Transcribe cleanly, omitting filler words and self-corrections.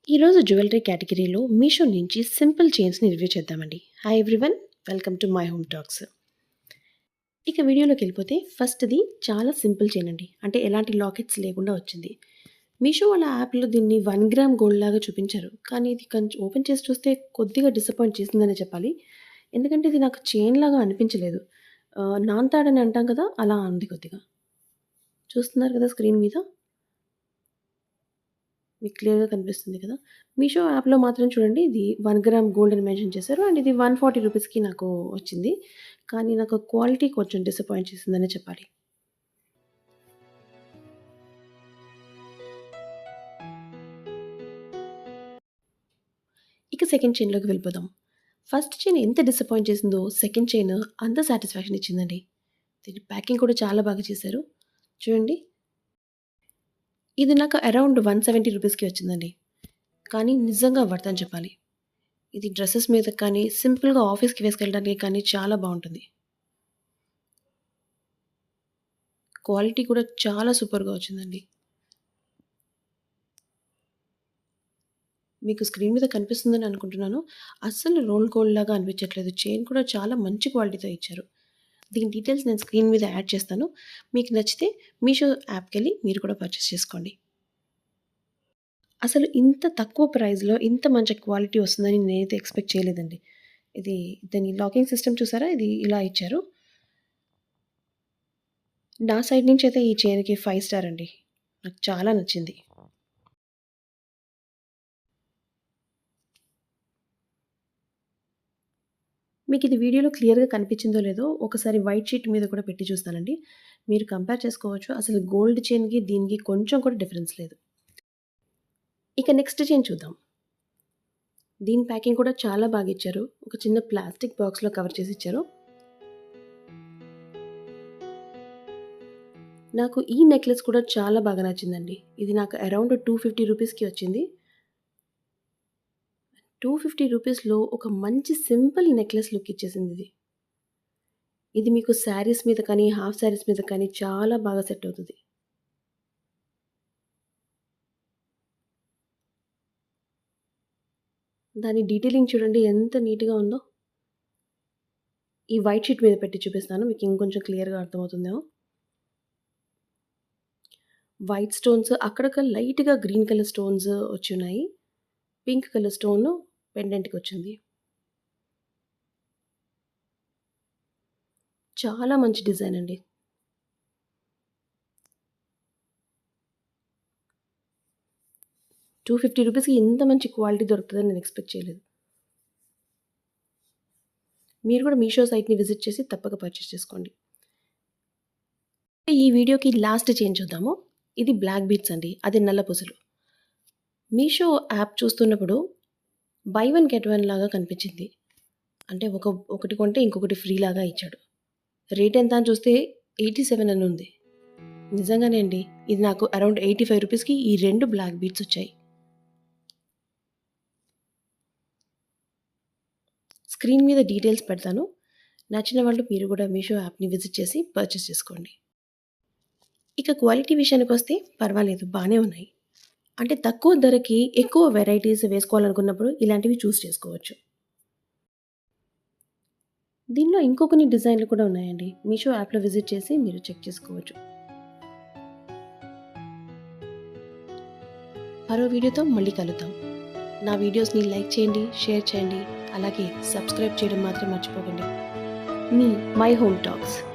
ఈరోజు జ్యువెలరీ కేటగిరీలో మీషో నుంచి సింపుల్ చైన్స్ని రివ్యూ చేద్దామండి. Hi everyone, welcome to my home talks. ఇక వీడియోలోకి వెళ్ళిపోతే ఫస్ట్ది చాలా సింపుల్ చైన్ అండి. అంటే ఎలాంటి లాకెట్స్ లేకుండా వచ్చింది. మీషో వాళ్ళ యాప్లో దీన్ని 1 గ్రామ్ గోల్డ్ లాగా చూపించారు. కానీ ఇది కొంచెం ఓపెన్ చేసి చూస్తే కొద్దిగా డిసప్పాయింట్ చేసిందనే చెప్పాలి. ఎందుకంటే ఇది నాకు చైన్ లాగా అనిపించలేదు. నాన్తాడని అంటాం కదా, అలా ఉంది కొద్దిగా. చూస్తున్నారు కదా స్క్రీన్ మీద. మీకు క్లియర్‌గా కనిపిస్తుంది కదా! మీషో యాప్‌లో మాత్రం చూడండి, ఇది 1 గ్రామ్ గోల్డ్ అని మెన్షన్ చేశారు. అండ్ ఇది 140 రూపీస్‌కి నాకు వచ్చింది. కానీ నాకు క్వాలిటీ కొంచెం డిసప్పాయింట్ చేసిందనే చెప్పాలి. ఇక సెకండ్ చైన్‌లోకి వెళ్ళిపోదాం. ఫస్ట్ చైన్ ఎంత డిసప్పాయింట్ చేసిందో, సెకండ్ చైన్ అంత సాటిస్ఫాక్షన్ ఇచ్చిందండి. దీని ప్యాకింగ్ కూడా చాలా బాగా చేశారు. చూడండి. ఇది నాకు అరౌండ్ 170 రూపీస్‌కి వచ్చిందండి. కానీ నిజంగా వర్త్ అని చెప్పాలి. ఇది డ్రెసెస్ మీద కానీ, సింపుల్‌గా ఆఫీస్‌కి వేసుకెళ్ళడానికి కానీ చాలా బావుంటుంది. క్వాలిటీ కూడా చాలా సూపర్‌గా వచ్చిందండి. మీకు స్క్రీన్ మీద కనిపిస్తుందని అనుకుంటున్నాను. అస్సలు రోల్ గోల్డ్ లాగా అనిపించట్లేదు. చైన్ కూడా చాలా మంచి క్వాలిటీతో ఇచ్చారు. దీని డీటెయిల్స్ నేను స్క్రీన్ మీద యాడ్ చేస్తాను. మీకు నచ్చితే మీషో యాప్‌కెళ్ళి మీరు కూడా పర్చేస్ చేసుకోండి. అసలు ఇంత తక్కువ ప్రైస్‌లో ఇంత మంచి క్వాలిటీ వస్తుందని నేనైతే ఎక్స్‌పెక్ట్ చేయలేదండి. ఇది దాని లాకింగ్ సిస్టమ్ చూసారా? ఇది ఇలా ఇచ్చారు. నా సైడ్ నుంచి అయితే ఈ చైన్‌కి 5 స్టార్ అండి. నాకు చాలా నచ్చింది. మీకిది వీడియోలో క్లియర్‌గా కనిపించిందో లేదో ఒకసారి వైట్ షీట్ మీద కూడా పెట్టి చూస్తానండి. మీరు కంపేర్ చేసుకోవచ్చు. అసలు గోల్డ్ చైన్‌కి దీనికి కొంచెం కూడా డిఫరెన్స్ లేదు. ఇక నెక్స్ట్ చైన్ చూద్దాం. దీని ప్యాకింగ్ కూడా చాలా బాగా ఇచ్చారు. ఒక చిన్న ప్లాస్టిక్ బాక్స్‌లో కవర్ చేసి ఇచ్చారు. నాకు ఈ నెక్లెస్ కూడా చాలా బాగా నచ్చిందండి. ఇది నాకు అరౌండ్ 250 రూపీస్‌కి వచ్చింది. 250 రూపీస్‌లో ఒక మంచి సింపుల్ నెక్లెస్ లుక్ ఇచ్చేసిందిది. ఇది మీకు శారీస్ మీద కానీ, హాఫ్ శారీస్ మీద కానీ చాలా బాగా సెట్ అవుతది. దాని డీటెయిలింగ్ చూడండి ఎంత నీట్‌గా ఉందో. ఈ వైట్ షీట్ మీద పెట్టి చూపిస్తాను. మీకు ఇంకొంచెం క్లియర్‌గా అర్థమవుతుందేమో. వైట్ స్టోన్స్ అక్కడక్కడ లైట్‌గా గ్రీన్ కలర్ స్టోన్స్ వచ్చున్నాయి. పింక్ కలర్ స్టోను పెండెంట్‌కొచ్చింది. చాలా మంచి డిజైన్ అండి. ₹250కి ఇంత మంచి క్వాలిటీ దొరుకుతదని నేను ఎక్స్‌పెక్ట్ చేయలేదు. మీరు కూడా మీషో సైట్‌ని విజిట్ చేసి తప్పక పర్చేస్ చేసుకోండి. ఈ వీడియోకి లాస్ట్ చైన్ చూద్దాము. ఇది బ్లాక్ బీడ్స్ అండి. అది నల్ల పూసలు. మీషో యాప్ చూస్తున్నప్పుడు బై వన్ గెట్ వన్ లాగా కనిపించింది. అంటే ఒకటి కొంటే ఇంకొకటి ఫ్రీ లాగా ఇచ్చాడు. రేట్ ఎంత అని చూస్తే 87 అని ఉంది. నిజంగానే అండి. ఇది నాకు అరౌండ్ 85 రూపీస్‌కి ఈ 2 బ్లాక్ బీడ్స్ వచ్చాయి. స్క్రీన్ మీద డీటెయిల్స్ పెడతాను. నచ్చిన వాళ్ళు మీరు కూడా మీషో యాప్‌ని విజిట్ చేసి పర్చేస్ చేసుకోండి. ఇక క్వాలిటీ విషయానికొస్తే పర్వాలేదు, బానే ఉన్నాయి. అంటే తక్కువ ధరకి ఎక్కువ వెరైటీస్ వేసుకోవాలనుకున్నప్పుడు ఇలాంటివి చూస్ చేసుకోవచ్చు. దీనిలో ఇంకో కొన్ని డిజైన్‌లు కూడా ఉన్నాయండి. మీషో యాప్‌లో విజిట్ చేసి మీరు చెక్ చేసుకోవచ్చు. మరో వీడియోతో మళ్ళీ కలుద్దాం. నా వీడియోస్‌ని లైక్ చేయండి, షేర్ చేయండి. అలాగే సబ్స్క్రైబ్ చేయడం మాత్రం మర్చిపోకండి. Me my home talks.